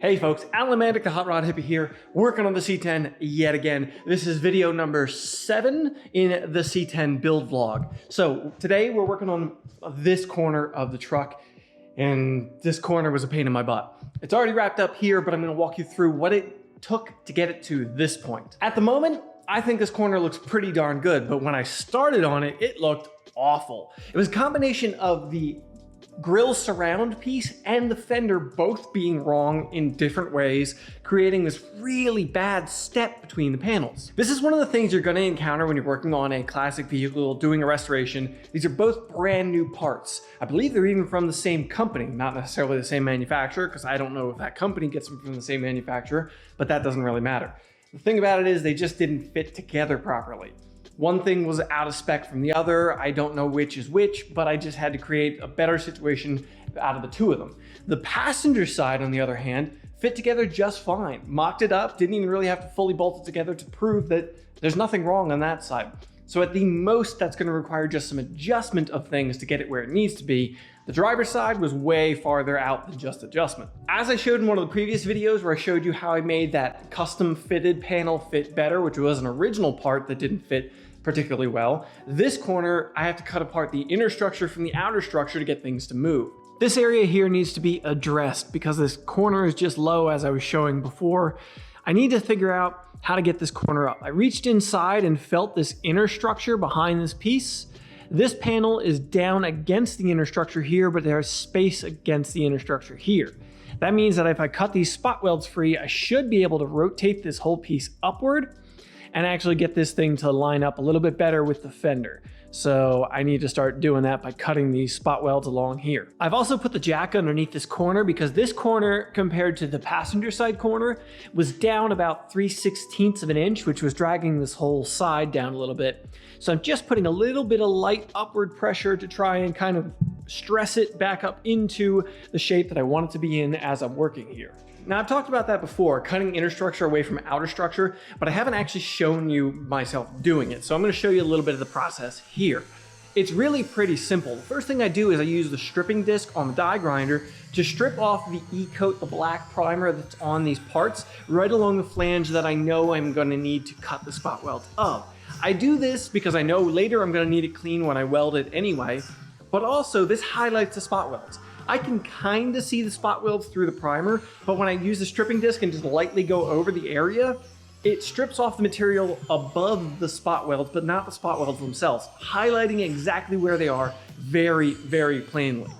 Hey folks, Alan Mandic, the HotRodHippie here, working on the C10 yet again. This is video number 7 in the C10 build vlog. So today we're working on this corner of the truck, and this corner was a pain in my butt. It's already wrapped up here, but I'm gonna walk you through what it took to get it to this point. At the moment, I think this corner looks pretty darn good, but when I started on it, it looked awful. It was a combination of the grill surround piece and the fender both being wrong in different ways, creating this really bad step between the panels. This is one of the things you're going to encounter when you're working on a classic vehicle doing a restoration. These are both brand new parts. I believe they're even from the same company, not necessarily the same manufacturer, because I don't know if that company gets them from the same manufacturer, but that doesn't really matter. The thing about it is they just didn't fit together properly. One thing was out of spec from the other. I don't know which is which, but I just had to create a better situation out of the two of them. The passenger side, on the other hand, fit together just fine. Mocked it up, didn't even really have to fully bolt it together to prove that there's nothing wrong on that side. So at the most, that's going to require just some adjustment of things to get it where it needs to be. The driver's side was way farther out than just adjustment. As I showed in one of the previous videos where I showed you how I made that custom fitted panel fit better, which was an original part that didn't fit particularly well, this corner, I have to cut apart the inner structure from the outer structure to get things to move. This area here needs to be addressed because this corner is just low, as I was showing before. I need to figure out how to get this corner up. I reached inside and felt this inner structure behind this piece. This panel is down against the inner structure here, but there's space against the inner structure here. That means that if I cut these spot welds free, I should be able to rotate this whole piece upward and actually get this thing to line up a little bit better with the fender. So I need to start doing that by cutting these spot welds along here. I've also put the jack underneath this corner because this corner, compared to the passenger side corner, was down about 3/16 of an inch, which was dragging this whole side down a little bit. So I'm just putting a little bit of light upward pressure to try and kind of stress it back up into the shape that I want it to be in as I'm working here. Now, I've talked about that before, cutting inner structure away from outer structure, but I haven't actually shown you myself doing it. So I'm going to show you a little bit of the process here. It's really pretty simple. The first thing I do is I use the stripping disc on the die grinder to strip off the E-coat, the black primer that's on these parts, right along the flange that I know I'm going to need to cut the spot welds of. I do this because I know later I'm going to need it clean when I weld it anyway, but also this highlights the spot welds. I can kind of see the spot welds through the primer, but when I use the stripping disc and just lightly go over the area, it strips off the material above the spot welds, but not the spot welds themselves, highlighting exactly where they are very, very plainly.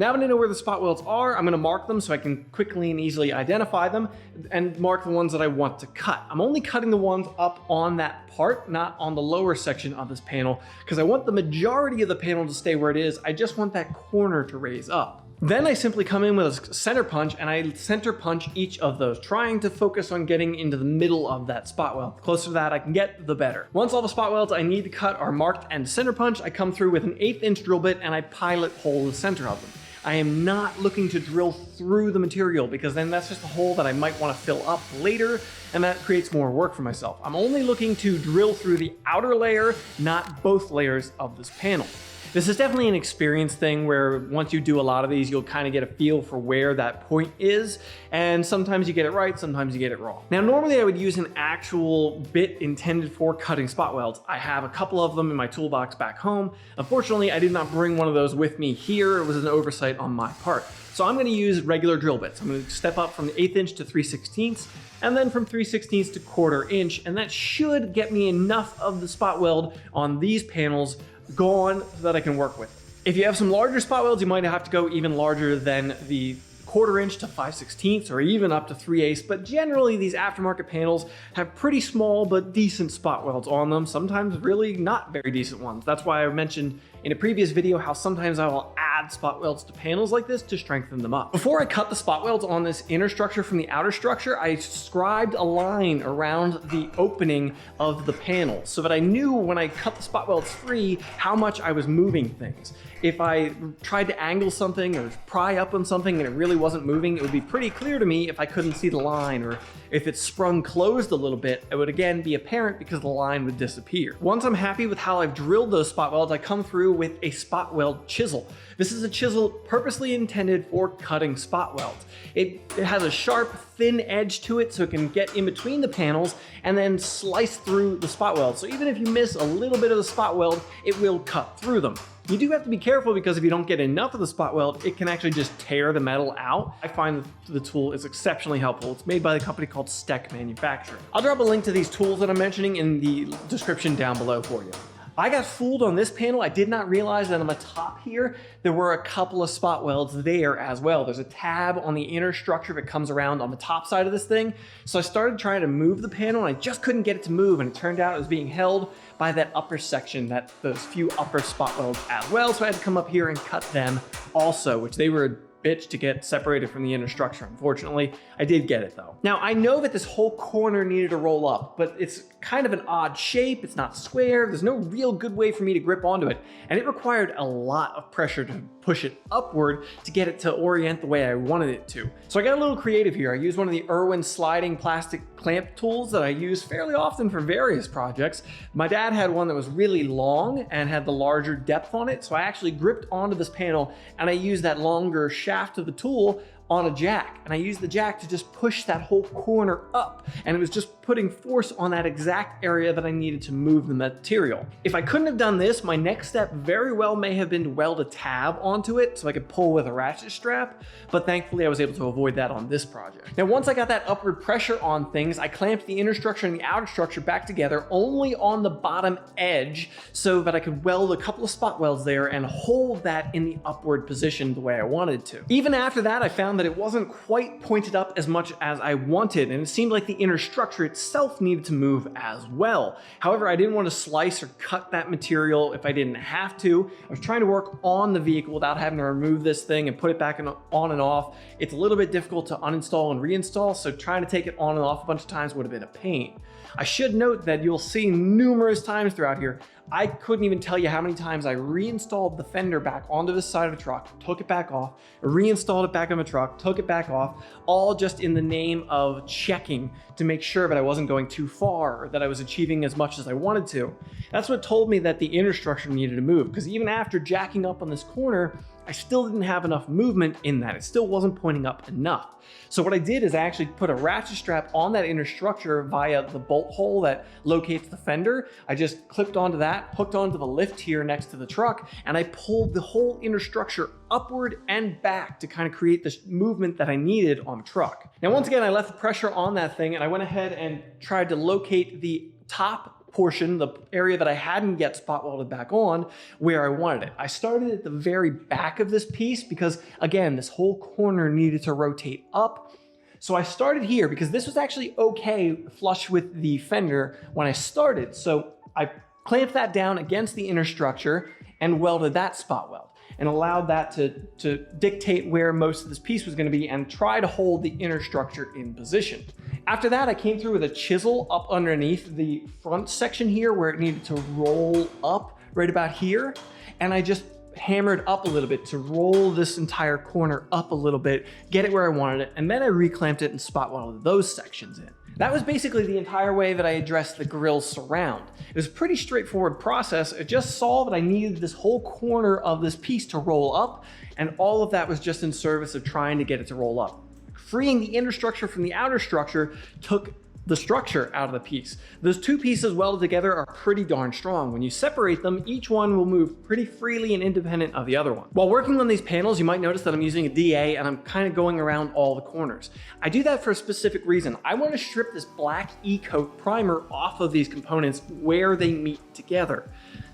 Now that I know where the spot welds are, I'm going to mark them so I can quickly and easily identify them and mark the ones that I want to cut. I'm only cutting the ones up on that part, not on the lower section of this panel, because I want the majority of the panel to stay where it is. I just want that corner to raise up. Then I simply come in with a center punch and I center punch each of those, trying to focus on getting into the middle of that spot weld. The closer to that I can get, the better. Once all the spot welds I need to cut are marked and center punch, I come through with an 1/8 inch drill bit and I pilot hole the center of them. I am not looking to drill through the material because then that's just a hole that I might want to fill up later, and that creates more work for myself. I'm only looking to drill through the outer layer, not both layers of this panel. This is definitely an experience thing where once you do a lot of these, you'll kind of get a feel for where that point is. And sometimes you get it right, sometimes you get it wrong. Now, normally I would use an actual bit intended for cutting spot welds. I have a couple of them in my toolbox back home. Unfortunately, I did not bring one of those with me here. It was an oversight on my part. So I'm going to use regular drill bits. I'm going to step up from the 1/8 inch to 3/16, and then from 3/16 to 1/4 inch. And that should get me enough of the spot weld on these panels gone so that I can work with. If you have some larger spot welds, you might have to go even larger than the 1/4 inch to 5/16 or even up to 3/8, but generally these aftermarket panels have pretty small but decent spot welds on them, sometimes really not very decent ones. That's why I mentioned in a previous video how sometimes I will add spot welds to panels like this to strengthen them up. Before I cut the spot welds on this inner structure from the outer structure, I scribed a line around the opening of the panel so that I knew when I cut the spot welds free how much I was moving things. If I tried to angle something or pry up on something and it really wasn't moving, it would be pretty clear to me if I couldn't see the line, or If it sprung closed a little bit, it would again be apparent because the line would disappear. Once I'm happy with how I've drilled those spot welds, I come through with a spot weld chisel. This is a chisel purposely intended for cutting spot welds. It has a sharp, thin edge to it so it can get in between the panels and then slice through the spot weld. So even if you miss a little bit of the spot weld, it will cut through them. You do have to be careful because if you don't get enough of the spot weld, it can actually just tear the metal out. I find that the tool is exceptionally helpful. It's made by a company called Steck Manufacturing. I'll drop a link to these tools that I'm mentioning in the description down below for you. I got fooled on this panel. I did not realize that on the top here, there were a couple of spot welds there as well. There's a tab on the inner structure that comes around on the top side of this thing. So I started trying to move the panel and I just couldn't get it to move, and it turned out it was being held by that upper section, those few upper spot welds as well. So I had to come up here and cut them also, which they were a bitch to get separated from the inner structure. Unfortunately, I did get it though. Now I know that this whole corner needed to roll up, but it's kind of an odd shape. It's not square. There's no real good way for me to grip onto it. And it required a lot of pressure to push it upward to get it to orient the way I wanted it to. So I got a little creative here. I used one of the Irwin sliding plastic clamp tools that I use fairly often for various projects. My dad had one that was really long and had the larger depth on it. So I actually gripped onto this panel and I used that longer shaft of the tool on a jack, and I used the jack to just push that whole corner up, and it was just putting force on that exact area that I needed to move the material. If I couldn't have done this, my next step very well may have been to weld a tab onto it so I could pull with a ratchet strap, but thankfully I was able to avoid that on this project. Now once I got that upward pressure on things, I clamped the inner structure and the outer structure back together only on the bottom edge so that I could weld a couple of spot welds there and hold that in the upward position the way I wanted to. Even after that, I found that it wasn't quite pointed up as much as I wanted, and it seemed like the inner structure itself needed to move as well. However, I didn't want to slice or cut that material if I didn't have to. I was trying to work on the vehicle without having to remove this thing and put it back on and off. It's a little bit difficult to uninstall and reinstall, so trying to take it on and off a bunch of times would have been a pain. I should note that you'll see numerous times throughout here, I couldn't even tell you how many times I reinstalled the fender back onto the side of the truck, took it back off, reinstalled it back on the truck, took it back off, all just in the name of checking to make sure that I wasn't going too far or that I was achieving as much as I wanted to. That's what told me that the inner structure needed to move, because even after jacking up on this corner, I still didn't have enough movement in that. It still wasn't pointing up enough. So what I did is I actually put a ratchet strap on that inner structure via the bolt hole that locates the fender. I just clipped onto that, hooked onto the lift here next to the truck, and I pulled the whole inner structure upward and back to kind of create this movement that I needed on the truck. Now, once again, I left the pressure on that thing and I went ahead and tried to locate the top portion, the area that I hadn't yet spot welded back on, where I wanted it. I started at the very back of this piece because, again, this whole corner needed to rotate up. So I started here because this was actually okay flush with the fender when I started. So I clamped that down against the inner structure and welded that spot weld, and allowed that to dictate where most of this piece was going to be and try to hold the inner structure in position. After that, I came through with a chisel up underneath the front section here where it needed to roll up right about here, and I just hammered up a little bit to roll this entire corner up a little bit, get it where I wanted it, and then I reclamped it and spot welded those sections in. That was basically the entire way that I addressed the grill surround. It was a pretty straightforward process. I just saw that I needed this whole corner of this piece to roll up, and all of that was just in service of trying to get it to roll up. Freeing the inner structure from the outer structure took the structure out of the piece. Those two pieces welded together are pretty darn strong. When you separate them, each one will move pretty freely and independent of the other one. While working on these panels, you might notice that I'm using a DA and I'm kind of going around all the corners. I do that for a specific reason. I want to strip this black E-coat primer off of these components where they meet together.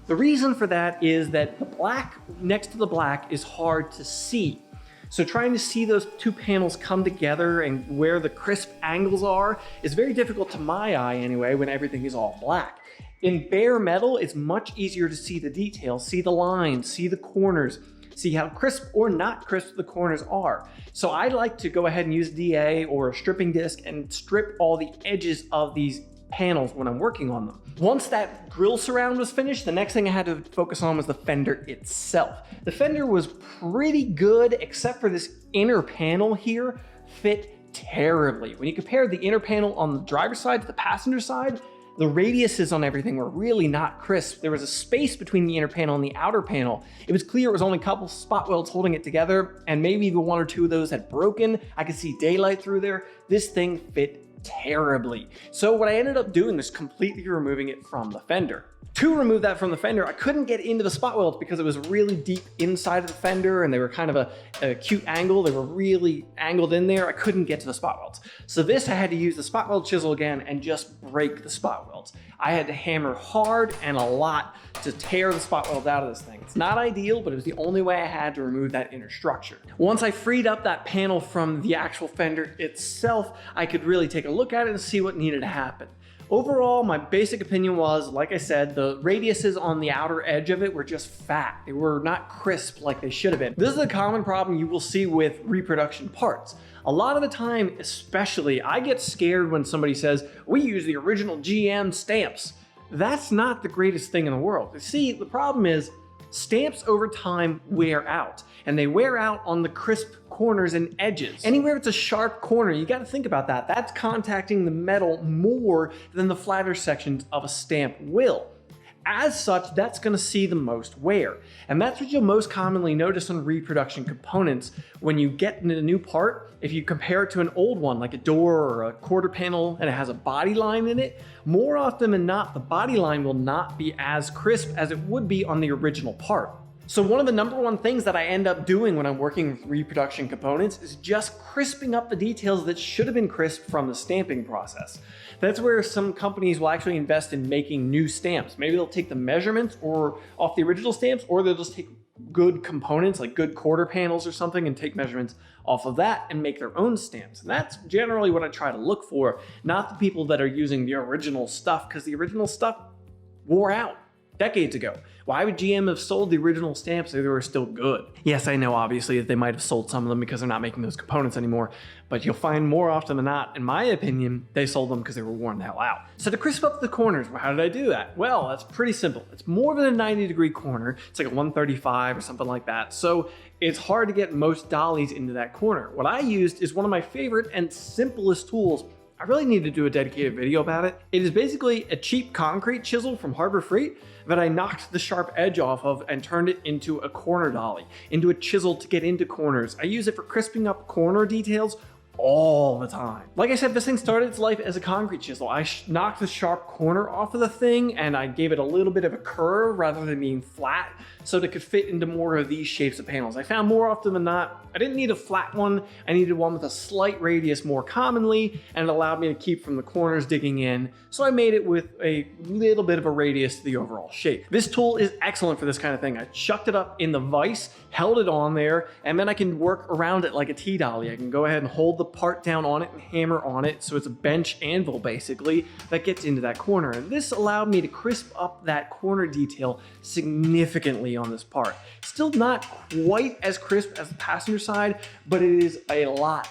The reason for that is that the black next to the black is hard to see. So trying to see those two panels come together and where the crisp angles are is very difficult to my eye anyway when everything is all black. In bare metal, it's much easier to see the details, see the lines, see the corners, see how crisp or not crisp the corners are. So I like to go ahead and use DA or a stripping disc and strip all the edges of these panels when I'm working on them. Once that grill surround was finished, the next thing I had to focus on was the fender itself. The fender was pretty good, except for this inner panel here fit terribly. When you compare the inner panel on the driver's side to the passenger side, the radiuses on everything were really not crisp. There was a space between the inner panel and the outer panel. It was clear it was only a couple spot welds holding it together, and maybe even one or two of those had broken. I could see daylight through there. This thing fit terribly. So what I ended up doing is completely removing it from the fender. To remove that from the fender, I couldn't get into the spot welds because it was really deep inside of the fender and they were kind of a acute angle. They were really angled in there. I couldn't get to the spot welds. So this, I had to use the spot weld chisel again and just break the spot welds. I had to hammer hard and a lot to tear the spot welds out of this thing. It's not ideal, but it was the only way I had to remove that inner structure. Once I freed up that panel from the actual fender itself, I could really take a look at it and see what needed to happen. Overall, my basic opinion was, like I said, the radiuses on the outer edge of it were just fat. They were not crisp like they should have been. This is a common problem you will see with reproduction parts. A lot of the time, especially, I get scared when somebody says, we use the original GM stamps. That's not the greatest thing in the world. You see, the problem is, stamps over time wear out, and they wear out on the crisp corners and edges. Anywhere it's a sharp corner, you got to think about that. That's contacting the metal more than the flatter sections of a stamp will. As such, that's going to see the most wear. And that's what you'll most commonly notice on reproduction components when you get into a new part. If you compare it to an old one, like a door or a quarter panel, and it has a body line in it, more often than not, the body line will not be as crisp as it would be on the original part. So one of the number one things that I end up doing when I'm working with reproduction components is just crisping up the details that should have been crisp from the stamping process. That's where some companies will actually invest in making new stamps. Maybe they'll take the measurements or off the original stamps, or they'll just take good components like good quarter panels or something and take measurements off of that and make their own stamps. And that's generally what I try to look for, not the people that are using the original stuff, because the original stuff wore out decades ago. Why would GM have sold the original stamps if they were still good? Yes, I know obviously that they might have sold some of them because they're not making those components anymore, but you'll find more often than not, in my opinion, they sold them because they were worn the hell out. So to crisp up the corners, how did I do that? Well, that's pretty simple. It's more than a 90-degree corner. It's like a 135 or something like that. So it's hard to get most dollies into that corner. What I used is one of my favorite and simplest tools. I really need to do a dedicated video about it. It is basically a cheap concrete chisel from Harbor Freight that I knocked the sharp edge off of and turned it into a corner dolly, into a chisel to get into corners. I use it for crisping up corner details all the time. Like I said, this thing started its life as a concrete chisel. I knocked the sharp corner off of the thing and I gave it a little bit of a curve rather than being flat so that it could fit into more of these shapes of panels. I found more often than not, I didn't need a flat one. I needed one with a slight radius more commonly, and it allowed me to keep from the corners digging in. So I made it with a little bit of a radius to the overall shape. This tool is excellent for this kind of thing. I chucked it up in the vise, held it on there, and then I can work around it like a T-dolly. I can go ahead and hold the part down on it and hammer on it. So it's a bench anvil basically that gets into that corner. And this allowed me to crisp up that corner detail significantly on this part. Still not quite as crisp as the passenger side, but it is a lot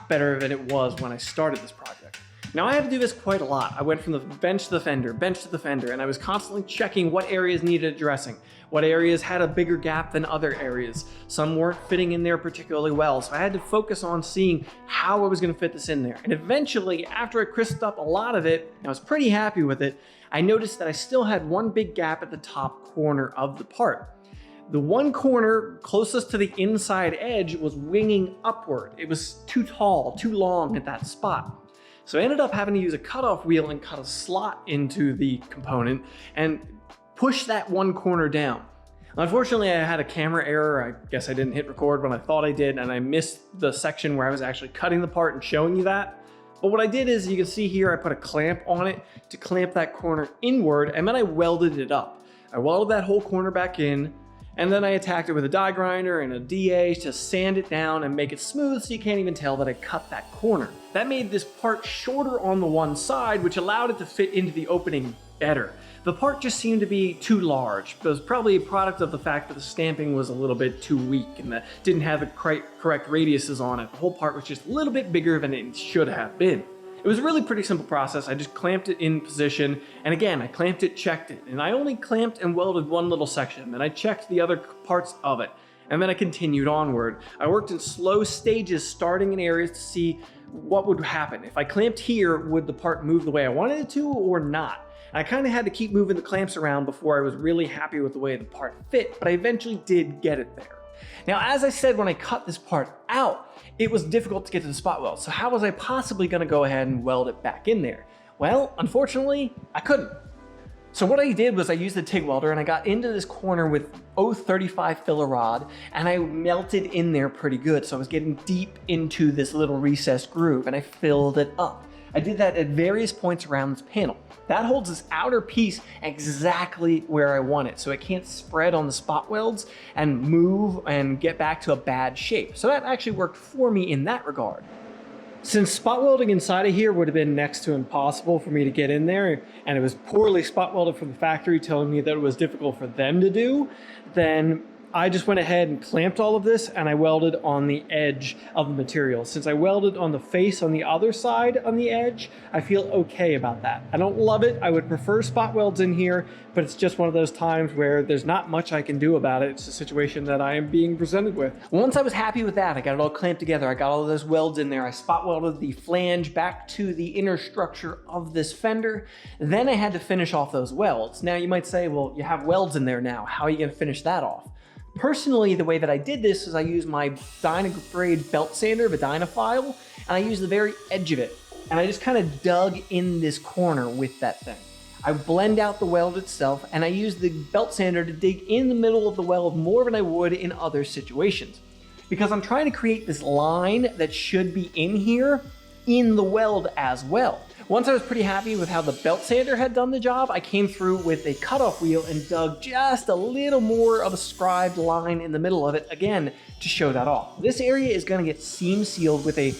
better than it was when I started this project. Now I had to do this quite a lot. I went from the bench to the fender, and I was constantly checking what areas needed addressing, what areas had a bigger gap than other areas. Some weren't fitting in there particularly well, so I had to focus on seeing how I was going to fit this in there. And eventually, after I crisped up a lot of it, and I was pretty happy with it, I noticed that I still had one big gap at the top corner of the part. The one corner closest to the inside edge was winging upward. It was too tall, too long at that spot. So I ended up having to use a cutoff wheel and cut a slot into the component and push that one corner down. Unfortunately, I had a camera error. I guess I didn't hit record when I thought I did, and I missed the section where I was actually cutting the part and showing you that. But what I did is, you can see here, I put a clamp on it to clamp that corner inward, and then I welded it up. I welded that whole corner back in, and then I attacked it with a die grinder and a DA to sand it down and make it smooth so you can't even tell that I cut that corner. That made this part shorter on the one side, which allowed it to fit into the opening better. The part just seemed to be too large. It was probably a product of the fact that the stamping was a little bit too weak and that didn't have the correct radiuses on it. The whole part was just a little bit bigger than it should have been. It was a really pretty simple process. I just clamped it in position, and again, I clamped it, checked it, and I only clamped and welded one little section, and I checked the other parts of it. and then I continued onward. I worked in slow stages, starting in areas to see what would happen. If I clamped here, would the part move the way I wanted it to or not? And I kind of had to keep moving the clamps around before I was really happy with the way the part fit, but I eventually did get it there. Now, as I said, when I cut this part out, it was difficult to get to the spot weld. So how was I possibly going to go ahead and weld it back in there? Well, unfortunately, I couldn't. So what I did was I used the TIG welder and I got into this corner with 0.35 filler rod and I melted in there pretty good. So I was getting deep into this little recessed groove and I filled it up. I did that at various points around this panel. That holds this outer piece exactly where I want it, so it can't spread on the spot welds and move and get back to a bad shape. So that actually worked for me in that regard. Since spot welding inside of here would have been next to impossible for me to get in there, and it was poorly spot welded from the factory telling me that it was difficult for them to do, then I just went ahead and clamped all of this and I welded on the edge of the material. Since I welded on the face on the other side on the edge, I feel okay about that. I don't love it. I would prefer spot welds in here, but it's just one of those times where there's not much I can do about it. It's a situation that I am being presented with. Once I was happy with that, I got it all clamped together. I got all of those welds in there. I spot welded the flange back to the inner structure of this fender. Then I had to finish off those welds. Now you might say, well, you have welds in there now. How are you going to finish that off? Personally, the way that I did this is I used my Dynagrade belt sander, the Dynafile, and I used the very edge of it. And I just kind of dug in this corner with that thing. I blend out the weld itself, and I use the belt sander to dig in the middle of the weld more than I would in other situations. Because I'm trying to create this line that should be in here in the weld as well. Once I was pretty happy with how the belt sander had done the job, I came through with a cutoff wheel and dug just a little more of a scribed line in the middle of it, again, to show that off. This area is gonna get seam sealed with a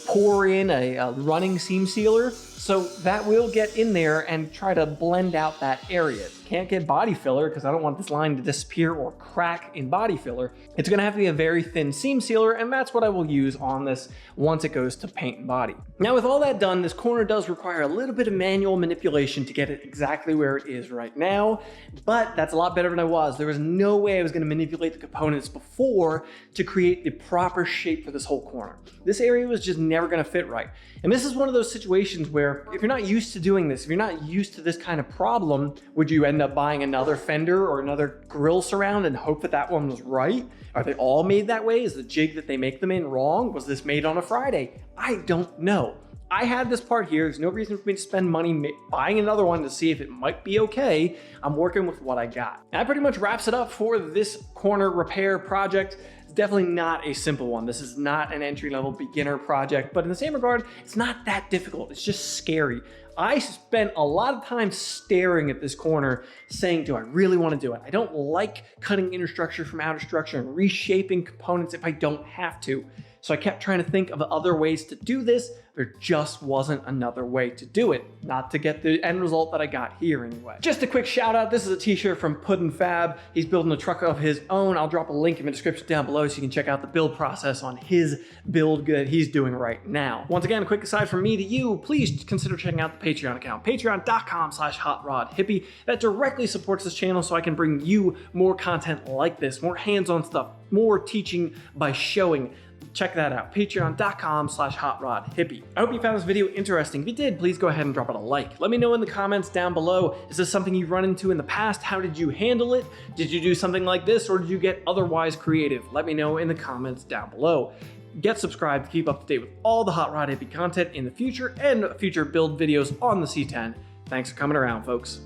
pour in a running seam sealer, so that will get in there and try to blend out that area. Can't get body filler because I don't want this line to disappear or crack in body filler. It's gonna have to be a very thin seam sealer, and that's what I will use on this once it goes to paint and body. Now with all that done, this corner does require a little bit of manual manipulation to get it exactly where it is right now, but that's a lot better than I was. There was no way I was gonna manipulate the components before to create the proper shape for this whole corner. This area was just never gonna fit right. And this is one of those situations where if you're not used to doing this, if you're not used to this kind of problem, would you end up buying another fender or another grill surround and hope that that one was right? Are they all made that way? Is the jig that they make them in wrong? Was this made on a Friday? I don't know. I had this part here. There's no reason for me to spend money buying another one to see if it might be okay. I'm working with what I got. And that pretty much wraps it up for this corner repair project. It's definitely not a simple one. This is not an entry-level beginner project, but in the same regard, it's not that difficult. It's just scary. I spent a lot of time staring at this corner saying, do I really want to do it? I don't like cutting inner structure from outer structure and reshaping components if I don't have to. So I kept trying to think of other ways to do this. There just wasn't another way to do it, not to get the end result that I got here anyway. Just a quick shout out. This is a t-shirt from Puddin' Fab. He's building a truck of his own. I'll drop a link in the description down below so you can check out the build process on his build that he's doing right now. Once again, a quick aside from me to you, please consider checking out the Patreon account, patreon.com/HotRodHippie. That directly supports this channel so I can bring you more content like this, more hands-on stuff, more teaching by showing. Check that out, patreon.com/HotRodHippie. I hope you found this video interesting. If you did, please go ahead and drop it a like. Let me know in the comments down below. Is this something you've run into in the past? How did you handle it? Did you do something like this, or did you get otherwise creative? Let me know in the comments down below. Get subscribed to keep up to date with all the HotRodHippie content in the future and future build videos on the C10. Thanks for coming around, folks.